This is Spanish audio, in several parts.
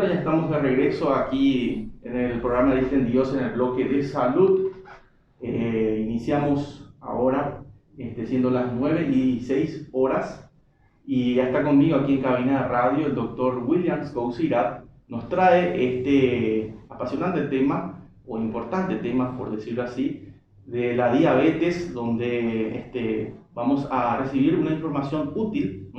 Bueno, ya estamos de regreso aquí en el programa de Dicen Dios en el bloque de salud. Iniciamos ahora, siendo las 9:06 y ya está conmigo aquí en cabina de radio el doctor Williams Cousirat. Nos trae este apasionante tema, o importante tema, por decirlo así, de la diabetes, donde vamos a recibir una información útil.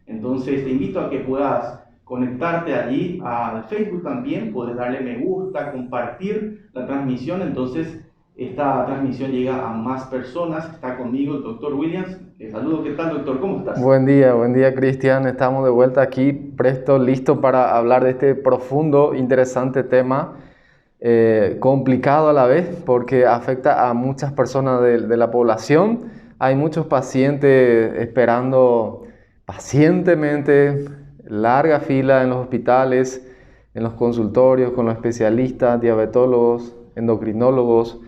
Entonces te invito a que puedas conectarte allí al Facebook también, puedes darle me gusta, compartir la transmisión, entonces esta transmisión llega a más personas. Está conmigo el doctor Williams. Saludo, ¿qué tal, doctor? ¿Cómo estás? Buen día, Cristian. Estamos de vuelta aquí, presto, listo para hablar de este profundo, interesante tema, complicado a la vez, porque afecta a muchas personas de la población. Hay muchos pacientes esperando pacientemente, larga fila en los hospitales, en los consultorios, con los especialistas, diabetólogos, endocrinólogos,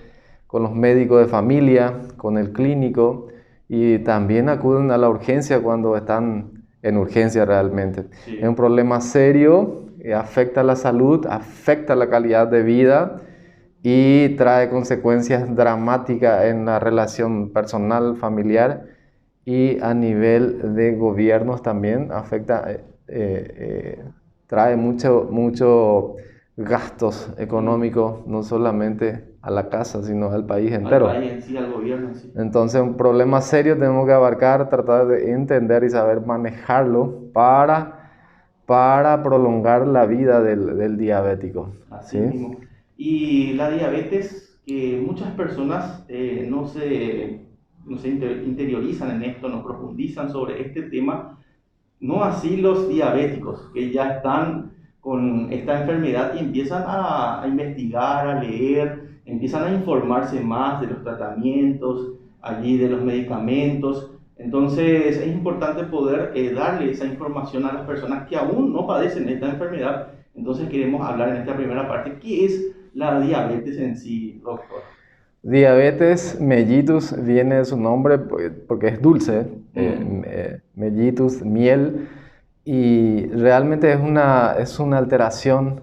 con los médicos de familia, con el clínico, y también acuden a la urgencia cuando están en urgencia realmente. Sí. Es un problema serio, afecta la salud, afecta la calidad de vida y trae consecuencias dramáticas en la relación personal, familiar y a nivel de gobiernos también. Afecta, trae mucho gastos económicos, no solamente a la casa, sino al país entero. Al país en sí, al gobierno en sí. Entonces, un problema serio tenemos que abarcar, tratar de entender y saber manejarlo para prolongar la vida del diabético. Así ¿Sí? mismo. Y la diabetes, que muchas personas no se interiorizan en esto, no profundizan sobre este tema, no así los diabéticos, que ya están con esta enfermedad y empiezan a investigar, a leer, empiezan a informarse más de los tratamientos, allí de los medicamentos. Entonces es importante poder darle esa información a las personas que aún no padecen esta enfermedad. Entonces queremos hablar en esta primera parte, ¿qué es la diabetes en sí, doctor? Diabetes mellitus viene de su nombre porque es dulce, mellitus, miel, y realmente es una alteración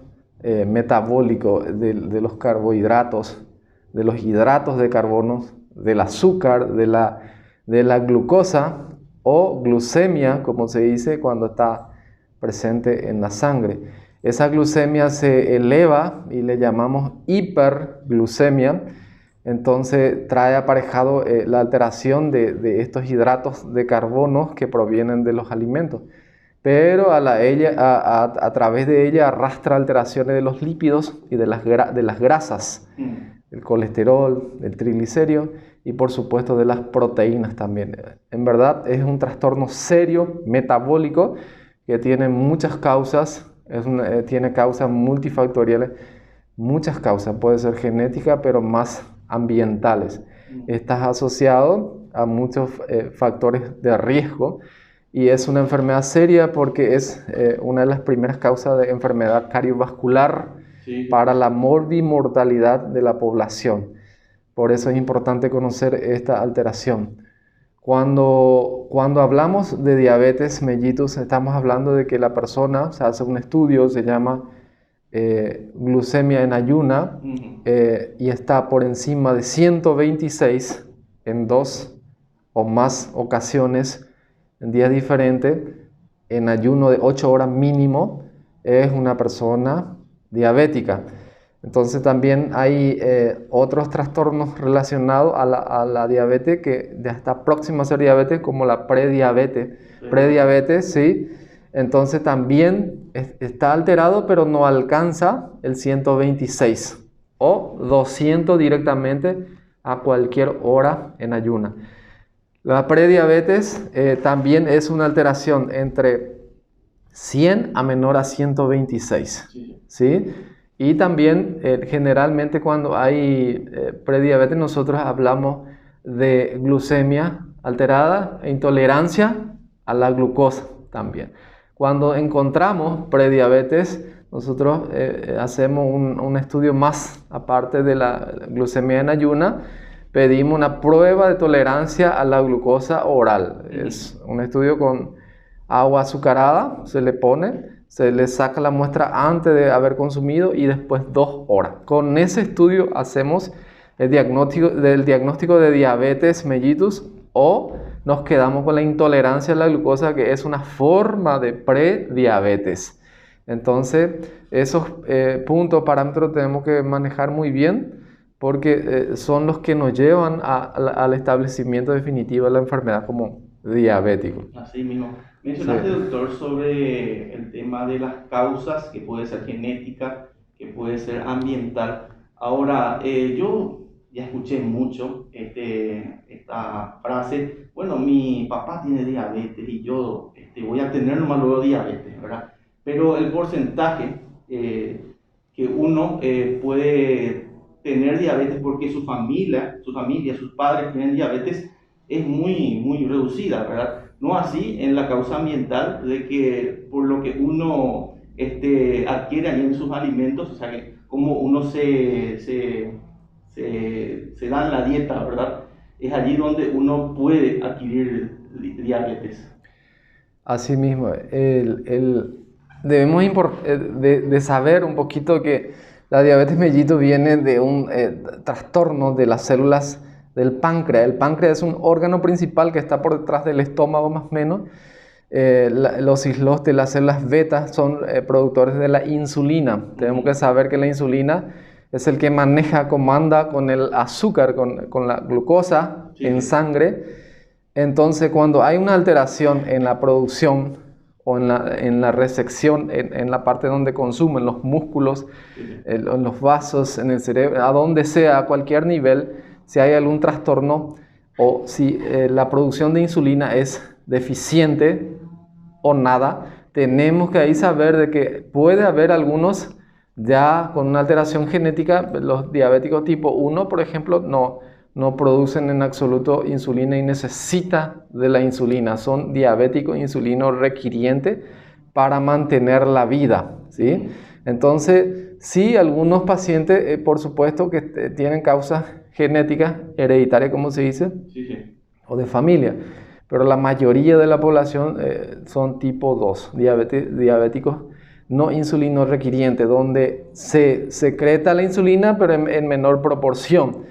metabólico de los carbohidratos, de los hidratos de carbono, del azúcar, de la glucosa o glucemia, como se dice cuando está presente en la sangre. Esa glucemia se eleva y le llamamos hiperglucemia. Entonces trae aparejado la alteración de estos hidratos de carbono que provienen de los alimentos. Pero a través de ella arrastra alteraciones de los lípidos y de las grasas, el colesterol, el triglicérido y por supuesto de las proteínas también. En verdad es un trastorno serio, metabólico, que tiene muchas causas, tiene causas multifactoriales, muchas causas, puede ser genética, pero más ambientales. Está asociado a muchos factores de riesgo y es una enfermedad seria porque es una de las primeras causas de enfermedad cardiovascular, sí, para la morbimortalidad de la población. Por eso es importante conocer esta alteración. Cuando hablamos de diabetes mellitus, estamos hablando de que la persona, se hace un estudio, se llama glucemia en ayuna, y está por encima de 126 en 2 o más ocasiones, en días diferentes, en ayuno de 8 horas mínimo, es una persona diabética. Entonces también hay otros trastornos relacionados a la diabetes que ya está próxima a ser diabetes, como la prediabetes. Prediabetes, sí. Entonces también está alterado, pero no alcanza el 126 o 200 directamente a cualquier hora en ayuna. La prediabetes también es una alteración entre 100 a menor a 126, ¿sí? Y también generalmente cuando hay prediabetes nosotros hablamos de glucemia alterada e intolerancia a la glucosa también. Cuando encontramos prediabetes, nosotros hacemos un estudio más aparte de la glucemia en ayuna, pedimos una prueba de tolerancia a la glucosa oral. Es un estudio con agua azucarada, se le pone, se le saca la muestra antes de haber consumido y después 2 horas. Con ese estudio hacemos el diagnóstico de diabetes mellitus, o nos quedamos con la intolerancia a la glucosa, que es una forma de prediabetes. Entonces, esos puntos, parámetros tenemos que manejar muy bien, porque son los que nos llevan al establecimiento definitivo de la enfermedad como diabético. Así mismo. Mencionaste, sí, doctor, sobre el tema de las causas, que puede ser genética, que puede ser ambiental. Ahora, yo ya escuché mucho esta frase: bueno, mi papá tiene diabetes y yo voy a tener nomás luego diabetes, ¿verdad? Pero el porcentaje que uno puede tener diabetes porque su familia, sus padres tienen diabetes, es muy reducida, ¿verdad? No así en la causa ambiental, de que por lo que uno adquiere ahí en sus alimentos, o sea, que como uno se da en la dieta, ¿verdad? Es allí donde uno puede adquirir diabetes. Así mismo, debemos de saber un poquito que la diabetes mellitus viene de un trastorno de las células del páncreas. El páncreas es un órgano principal que está por detrás del estómago, más o menos. Los islotes, las células beta, son productores de la insulina. Tenemos que saber que la insulina es el que comanda con el azúcar, con la glucosa, sí, en sangre. Entonces, cuando hay una alteración en la producción o en la resección, en la parte donde consumen los músculos, sí, en los vasos, en el cerebro, a donde sea, a cualquier nivel, si hay algún trastorno o si la producción de insulina es deficiente o nada, tenemos que ahí saber de que puede haber algunos ya con una alteración genética. Los diabéticos tipo 1, por ejemplo, no producen en absoluto insulina y necesitan de la insulina. Son diabéticos insulino requirientes para mantener la vida, ¿sí? Entonces, sí, algunos pacientes, por supuesto, que tienen causas genéticas, hereditarias, como se dice, sí, sí, o de familia, pero la mayoría de la población son tipo 2, diabéticos no insulino requirientes, donde se secreta la insulina, pero en menor proporción.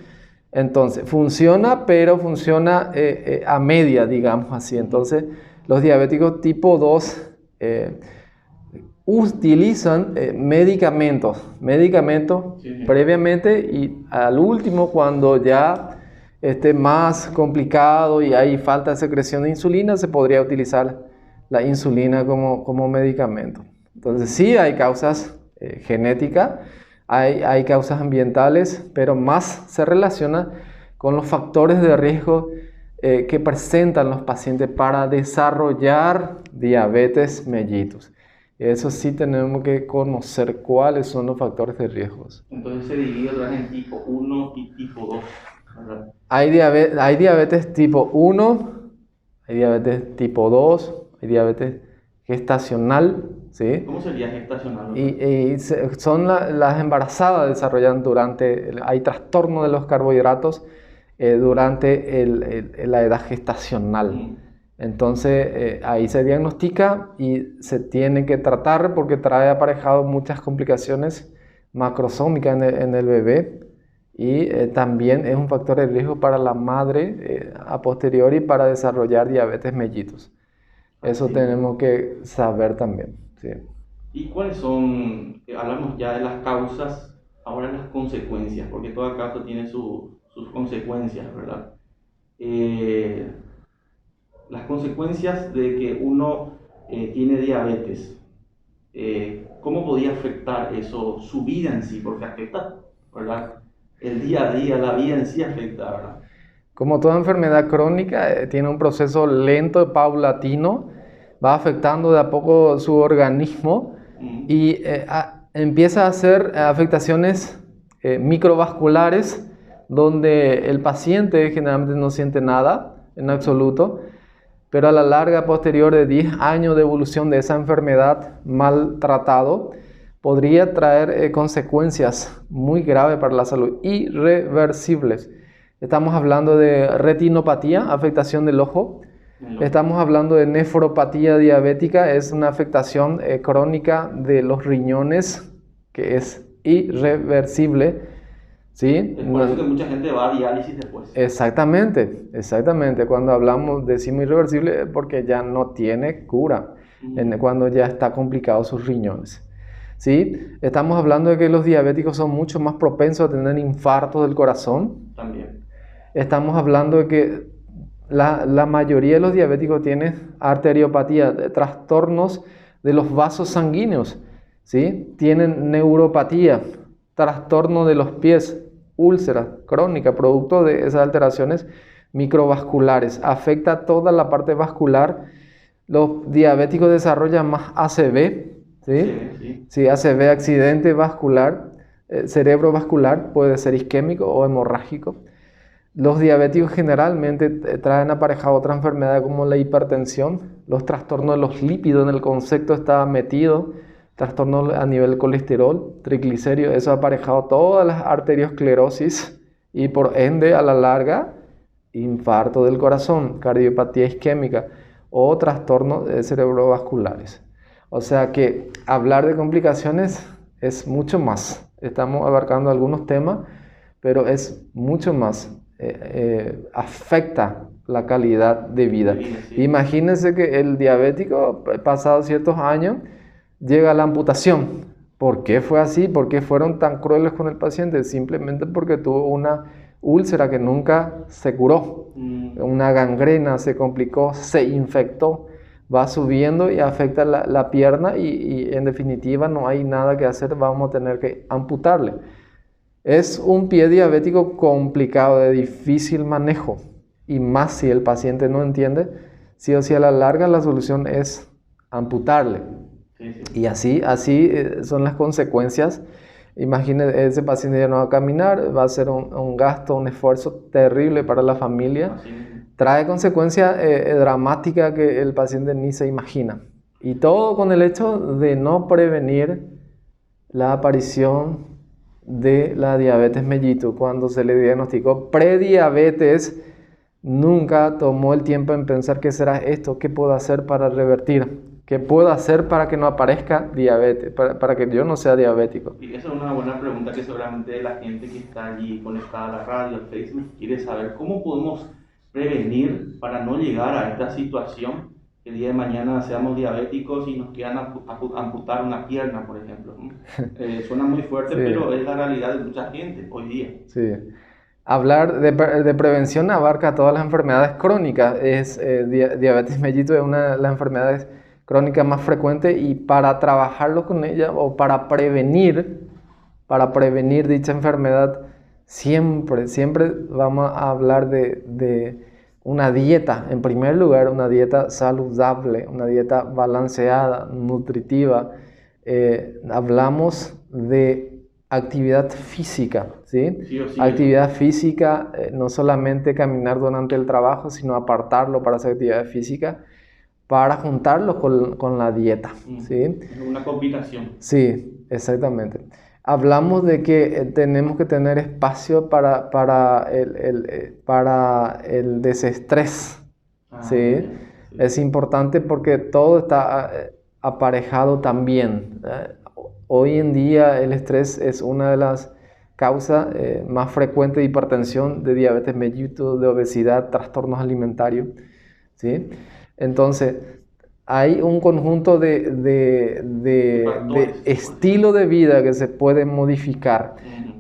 Entonces, funciona, pero funciona a media, digamos así. Entonces, los diabéticos tipo 2 utilizan medicamentos sí, previamente, y al último, cuando ya esté más complicado y hay falta de secreción de insulina, se podría utilizar la insulina como medicamento. Entonces, sí hay causas genéticas, hay causas ambientales, pero más se relaciona con los factores de riesgo que presentan los pacientes para desarrollar diabetes mellitus. Eso sí tenemos que conocer cuáles son los factores de riesgos. Entonces se divide en tipo 1 y tipo 2, ¿verdad? Hay diabetes tipo 1, hay diabetes tipo 2, hay diabetes gestacional, ¿sí? ¿Cómo sería gestacional? Son las embarazadas desarrollan hay trastorno de los carbohidratos durante la edad gestacional. Entonces ahí se diagnostica y se tiene que tratar, porque trae aparejado muchas complicaciones macrosómicas en el bebé, y también es un factor de riesgo para la madre a posteriori para desarrollar diabetes mellitus. Eso sí, tenemos que saber también. Sí. ¿Y cuáles son, hablamos ya de las causas, ahora las consecuencias? Porque toda causa tiene sus consecuencias, ¿verdad? Las consecuencias de que uno tiene diabetes, ¿cómo podía afectar eso su vida en sí? Porque afecta, ¿verdad? El día a día, la vida en sí afecta, ¿verdad? Como toda enfermedad crónica, tiene un proceso lento y paulatino, va afectando de a poco su organismo y empieza a hacer afectaciones microvasculares, donde el paciente generalmente no siente nada en absoluto, pero a la larga, posterior de 10 años de evolución de esa enfermedad mal tratado, podría traer consecuencias muy graves para la salud, irreversibles. Estamos hablando de retinopatía, afectación del ojo, Estamos hablando de nefropatía diabética, es una afectación crónica de los riñones que es irreversible, ¿sí? Es por eso que mucha gente va a diálisis después. Exactamente, exactamente. Cuando hablamos, decimos irreversible porque ya no tiene cura, cuando ya está complicado sus riñones. ¿Sí? Estamos hablando de que los diabéticos son mucho más propensos a tener infartos del corazón. También. Estamos hablando de que la mayoría de los diabéticos tienen arteriopatía, trastornos de los vasos sanguíneos, ¿sí? Tienen neuropatía, trastorno de los pies, úlcera crónica, producto de esas alteraciones microvasculares. Afecta toda la parte vascular. Los diabéticos desarrollan más ACV, ¿sí? Sí, ACV, accidente vascular, cerebrovascular, puede ser isquémico o hemorrágico. Los diabéticos generalmente traen aparejado otra enfermedad como la hipertensión, los trastornos de los lípidos, en el concepto está metido, trastornos a nivel colesterol, triglicéridos, eso ha aparejado todas las arteriosclerosis y por ende a la larga infarto del corazón, cardiopatía isquémica o trastornos cerebrovasculares. O sea que hablar de complicaciones es mucho más. Estamos abarcando algunos temas, pero es mucho más. Afecta la calidad de vida. Sí. Imagínense que el diabético, pasados ciertos años, llega a la amputación. ¿Por qué fue así? ¿Por qué fueron tan crueles con el paciente? Simplemente porque tuvo una úlcera que nunca se curó. Una gangrena, se complicó, se infectó, va subiendo y afecta la pierna y en definitiva no hay nada que hacer, vamos a tener que amputarle. Es un pie diabético complicado, de difícil manejo, y más si el paciente no entiende, sí o sí a la larga la solución es amputarle. Y así son las consecuencias. Imagínese, ese paciente ya no va a caminar, va a ser un gasto, un esfuerzo terrible para la familia. Trae consecuencias dramáticas que el paciente ni se imagina. Y todo con el hecho de no prevenir la aparición de la diabetes mellitus. Cuando se le diagnosticó prediabetes, nunca tomó el tiempo en pensar qué será esto, qué puedo hacer para revertir, qué puedo hacer para que no aparezca diabetes, para que yo no sea diabético. Y esa es una buena pregunta que seguramente la gente que está allí conectada a la radio, al Facebook, quiere saber. ¿Cómo podemos prevenir para no llegar a esta situación? Que el día de mañana seamos diabéticos y nos quieran amputar una pierna, por ejemplo. Suena muy fuerte, sí, pero es la realidad de mucha gente hoy día. Sí. Hablar de prevención abarca todas las enfermedades crónicas. Diabetes mellitus es una de las enfermedades crónicas más frecuentes, y para trabajarlo con ella o para prevenir dicha enfermedad, siempre vamos a hablar de una dieta. En primer lugar, una dieta saludable, una dieta balanceada, nutritiva. Hablamos de actividad física, ¿sí? Sí o sí. Actividad física, no solamente caminar durante el trabajo, sino apartarlo para hacer actividad física, para juntarlo con la dieta, ¿sí? Una combinación. Sí, exactamente. Hablamos de que tenemos que tener espacio para el desestrés, ¿sí? Sí. Es importante porque todo está aparejado también. Hoy en día el estrés es una de las causas más frecuentes de hipertensión, de diabetes mellitus, de obesidad, trastornos alimentarios, ¿sí? Entonces, hay un conjunto de estilo de vida que se puede modificar.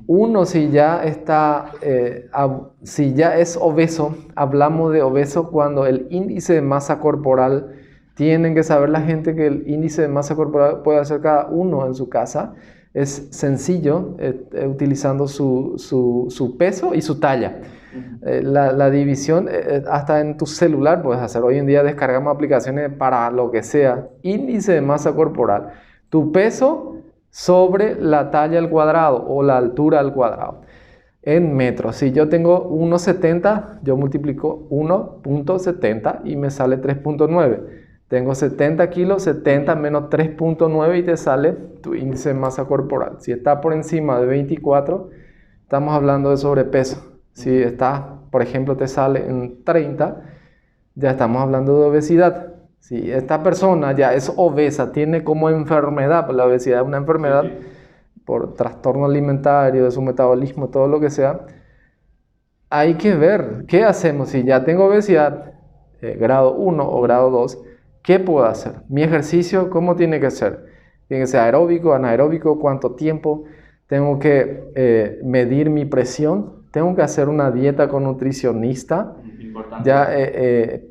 Uno, si ya es obeso, hablamos de obeso cuando el índice de masa corporal, tienen que saber la gente que el índice de masa corporal puede hacer cada uno en su casa. Es sencillo, utilizando su peso y su talla. La división, hasta en tu celular puedes hacer. Hoy en día descargamos aplicaciones para lo que sea. Índice de masa corporal, tu peso sobre la talla al cuadrado o la altura al cuadrado en metros. Si yo tengo 1,70, yo multiplico 1.70 y me sale 3.9. Tengo 70 kilos, 70 menos 3.9 y te sale tu índice de masa corporal. Si está por encima de 24, estamos hablando de sobrepeso. Si está, por ejemplo, te sale en 30, ya estamos hablando de obesidad. Si esta persona ya es obesa, tiene como enfermedad, pues la obesidad es una enfermedad por trastorno alimentario, de su metabolismo, todo lo que sea, hay que ver qué hacemos. Si ya tengo obesidad, grado 1 o grado 2, ¿qué puedo hacer? Mi ejercicio, ¿cómo tiene que ser? Tiene que ser aeróbico, anaeróbico, cuánto tiempo. Tengo que medir mi presión. Tengo que hacer una dieta con nutricionista. Importante. Ya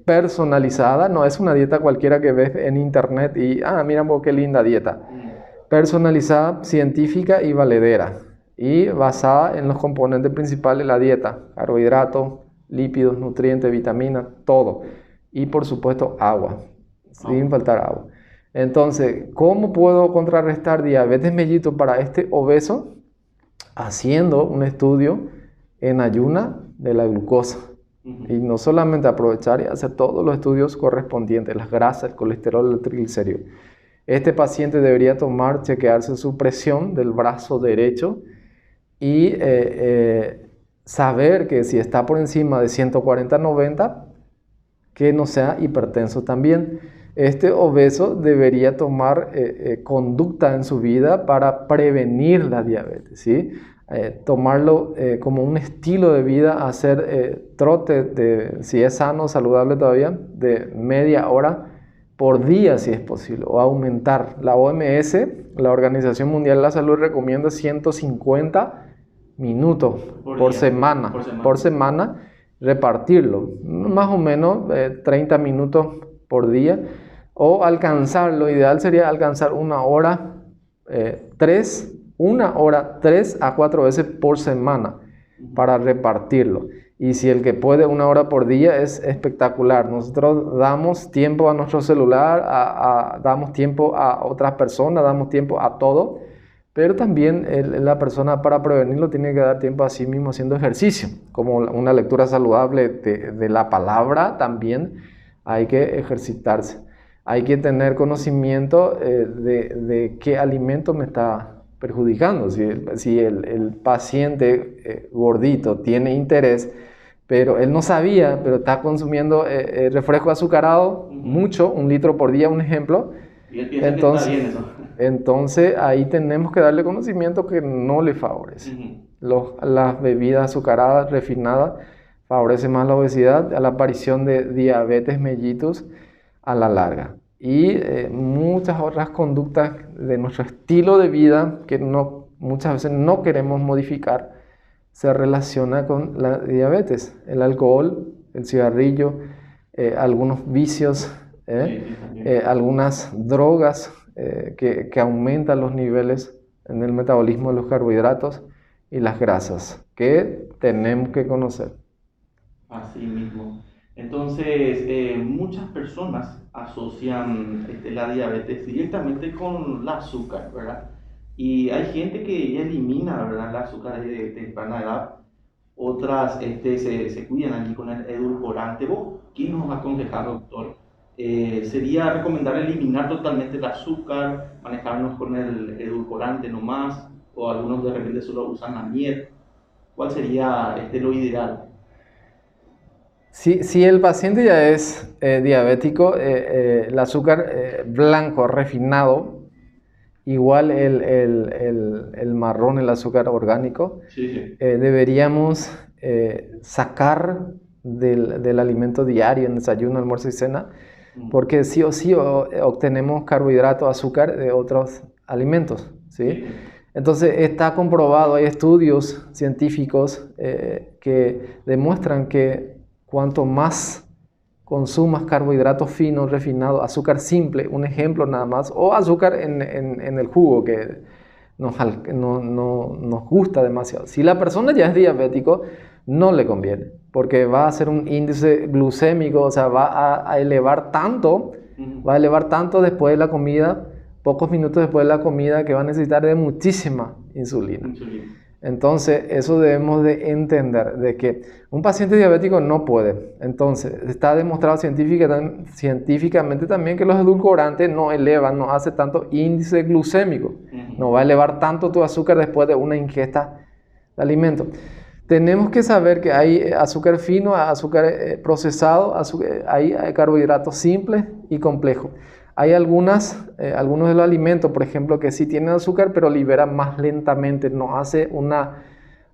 personalizada. No es una dieta cualquiera que ves en internet y, mira vos qué linda dieta. Personalizada, científica y valedera. Y basada en los componentes principales de la dieta. Carbohidratos, lípidos, nutrientes, vitaminas, todo. Y por supuesto agua. Sin faltar agua. Entonces, ¿cómo puedo contrarrestar diabetes mellitus para este obeso? Haciendo un estudio en ayuna de la glucosa. Y no solamente aprovechar y hacer todos los estudios correspondientes, las grasas, el colesterol, el triglicérido. Este paciente debería chequearse su presión del brazo derecho y saber que si está por encima de 140/90, que no sea hipertenso también. Este obeso debería tomar conducta en su vida para prevenir la diabetes, ¿sí? Tomarlo como un estilo de vida, hacer trote, si es sano, saludable todavía, de media hora por día si es posible, o aumentar. La OMS, la Organización Mundial de la Salud, recomienda 150 minutos por semana, repartirlo, más o menos 30 minutos por día, o alcanzar, lo ideal sería alcanzar 1 hora, 3 a 4 veces por semana para repartirlo. Y si el que puede 1 hora por día es espectacular. Nosotros damos tiempo a nuestro celular, damos tiempo a otras personas, damos tiempo a todo, pero también la persona para prevenirlo tiene que dar tiempo a sí mismo haciendo ejercicio, como una lectura saludable de la palabra. También hay que ejercitarse. Hay que tener conocimiento de qué alimento me está perjudicando. Si el paciente gordito tiene interés, pero él no sabía, pero está consumiendo refresco azucarado mucho, 1 litro por día, un ejemplo. Y él piensa que está bien eso. Entonces ahí tenemos que darle conocimiento que no le favorece. Las bebidas azucaradas, refinadas, favorecen más la obesidad, a la aparición de diabetes mellitus a la larga. Y muchas otras conductas de nuestro estilo de vida que muchas veces no queremos modificar, se relaciona con la diabetes. El alcohol, el cigarrillo, algunos vicios, algunas drogas que aumentan los niveles en el metabolismo de los carbohidratos y las grasas, que tenemos que conocer. Así mismo. Entonces, muchas personas asocian la diabetes directamente con el azúcar, ¿verdad? Y hay gente que elimina, ¿verdad?, el azúcar de temprana edad. Otras se cuidan allí con el edulcorante. ¿Vos qué nos aconsejás, doctor? ¿Sería recomendable eliminar totalmente el azúcar, manejarnos con el edulcorante nomás? ¿O algunos de repente solo usan la miel? ¿Cuál sería lo ideal? Si el paciente ya es diabético, el azúcar blanco refinado, igual el marrón, el azúcar orgánico, deberíamos sacar del alimento diario, en desayuno, almuerzo y cena, porque sí o sí obtenemos carbohidratos, azúcar de otros alimentos, ¿sí? Entonces está comprobado, hay estudios científicos que demuestran que cuanto más consumas carbohidratos finos, refinados, azúcar simple, un ejemplo nada más, o azúcar en el jugo que nos gusta demasiado. Si la persona ya es diabético, no le conviene, porque va a hacer un índice glucémico, o sea, va a elevar tanto, después de la comida, pocos minutos después de la comida, que va a necesitar de muchísima insulina. Entonces, eso debemos de entender, de que un paciente diabético no puede. Entonces, está demostrado científicamente también que los edulcorantes no elevan, no hace tanto índice glucémico. No va a elevar tanto tu azúcar después de una ingesta de alimento. Tenemos que saber que hay azúcar fino, azúcar procesado, hay carbohidratos simples y complejos. Hay algunos de los alimentos, por ejemplo, que sí tienen azúcar, pero liberan más lentamente, no hace una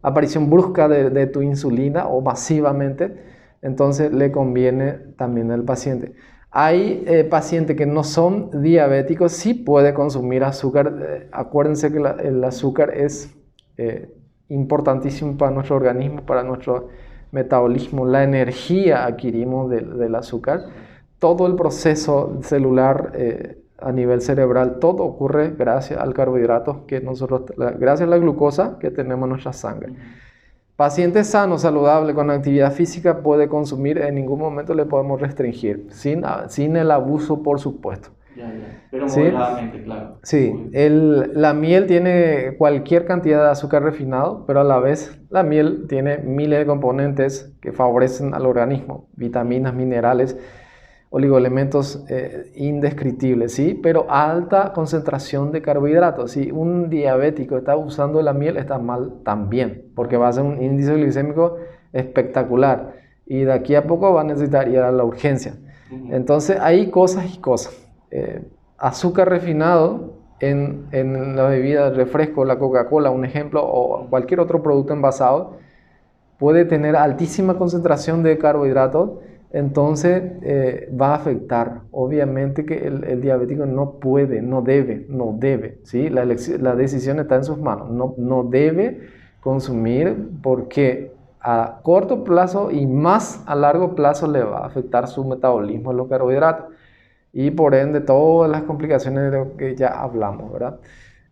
aparición brusca de tu insulina o masivamente, entonces le conviene también al paciente. Hay pacientes que no son diabéticos, sí puede consumir azúcar. Acuérdense que el azúcar es importantísimo para nuestro organismo, para nuestro metabolismo. La energía adquirimos del azúcar. Todo el proceso celular a nivel cerebral, todo ocurre gracias al carbohidrato gracias a la glucosa que tenemos en nuestra sangre. Paciente sano, saludable, con actividad física puede consumir, en ningún momento le podemos restringir, sin el abuso, por supuesto. Pero ¿Sí? moderadamente, claro. Sí, la miel tiene cualquier cantidad de azúcar refinado, pero a la vez la miel tiene miles de componentes que favorecen al organismo, vitaminas, minerales, oligoelementos indescriptibles, ¿sí? Pero alta concentración de carbohidratos. Si un diabético está usando la miel, está mal también, porque va a ser un índice glicémico espectacular y de aquí a poco va a necesitar ir a la urgencia. Entonces hay cosas y cosas. Azúcar refinado en la bebida, el refresco, la Coca-Cola, un ejemplo, o cualquier otro producto envasado, puede tener altísima concentración de carbohidratos. Entonces va a afectar. Obviamente que el diabético no puede, no debe, ¿sí? La decisión está en sus manos. No debe consumir porque a corto plazo y más a largo plazo le va a afectar su metabolismo de los carbohidratos y por ende todas las complicaciones de lo que ya hablamos, ¿verdad?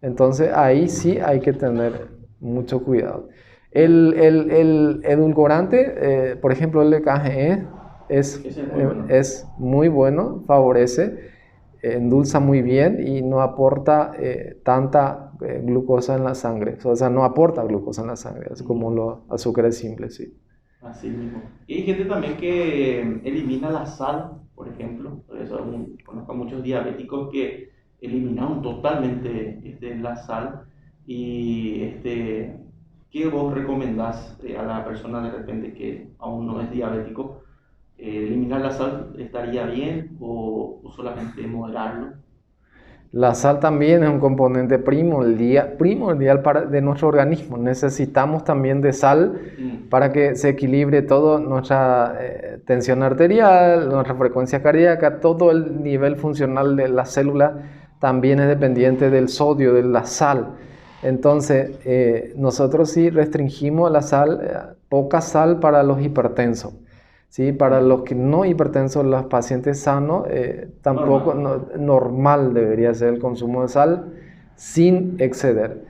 Entonces ahí sí hay que tener mucho cuidado. El edulcorante, por ejemplo el EKGE, es muy bueno, favorece, endulza muy bien y no aporta tanta glucosa en la sangre. O sea, no aporta glucosa en la sangre, es como los azúcares simples, sí. Así mismo. Y hay gente también que elimina la sal, por ejemplo. Por eso conozco a muchos diabéticos que eliminaron totalmente la sal. Y ¿qué vos recomendás a la persona de repente que aún no es diabético? ¿Eliminar la sal estaría bien o solamente moderarlo? La sal también es un componente primordial de nuestro organismo. Necesitamos también de sal para que se equilibre toda nuestra tensión arterial, nuestra frecuencia cardíaca, todo el nivel funcional de la célula también es dependiente del sodio, de la sal. Entonces, nosotros sí restringimos la sal, poca sal para los hipertensos. ¿Sí? Para los que no hipertensos, los pacientes sanos, tampoco normal debería ser el consumo de sal sin exceder.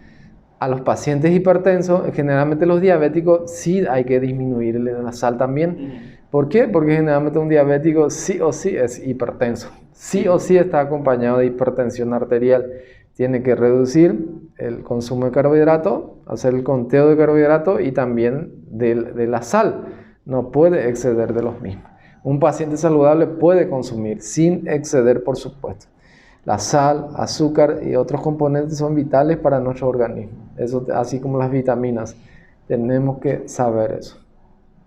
A los pacientes hipertensos, generalmente los diabéticos, sí hay que disminuir la sal también. ¿Por qué? Porque generalmente un diabético sí o sí es hipertenso. Sí o sí está acompañado de hipertensión arterial. Tiene que reducir el consumo de carbohidratos, hacer el conteo de carbohidratos y también de la sal. No puede exceder de los mismos. Un paciente saludable puede consumir sin exceder, por supuesto. La sal, azúcar y otros componentes son vitales para nuestro organismo. Eso, así como las vitaminas. Tenemos que saber eso.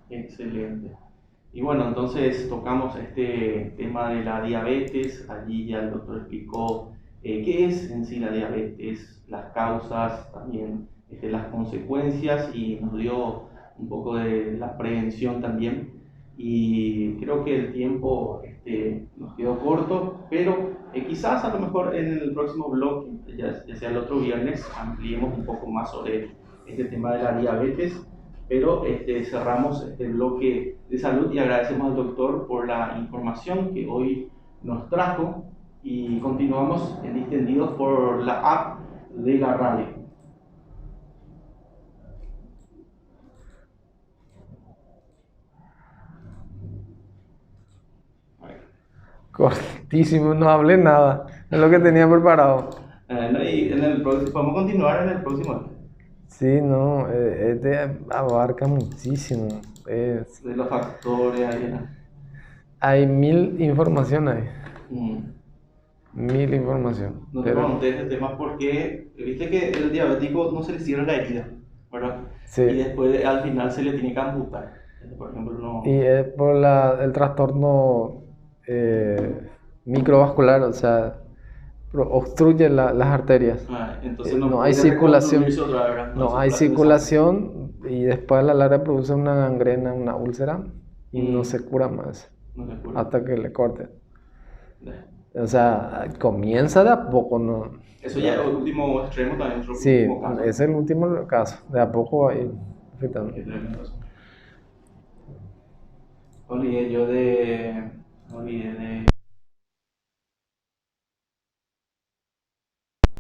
Excelente. Y bueno, entonces tocamos este tema de la diabetes. Allí ya el doctor explicó qué es en sí la diabetes, las causas, también las consecuencias y nos dio un poco de la prevención también. Y creo que el tiempo nos quedó corto, pero quizás a lo mejor en el próximo bloque, ya sea el otro viernes, ampliemos un poco más sobre este tema de la diabetes. Pero cerramos este bloque de salud y agradecemos al doctor por la información que hoy nos trajo y continuamos distendidos por la app de la radio. Cortísimo, no hablé nada, es lo que tenía preparado. Y podemos continuar en el próximo. Sí, no, abarca muchísimo. De los factores ahí. Hay 1000 informaciones ahí. 1000 información. No te pregunté este tema porque viste que el diabético no se le cierra la herida, ¿verdad? Sí. Y después al final se le tiene que amputar. Por ejemplo, no. Y es por el trastorno microvascular, o sea, obstruye las arterias. Entonces no No hay puede circulación, reconstruirse otra vez, ¿verdad? no hay de sangre. circulación y después a la larga produce una gangrena, una úlcera y no se cura más No se cura. hasta que le corten. Ya. O sea, comienza de a poco, ¿no? Eso ya es el último extremo también, otro Sí, último caso. es el último caso, de a poco ahí afectando. Qué tremendo eso. Me olvidé de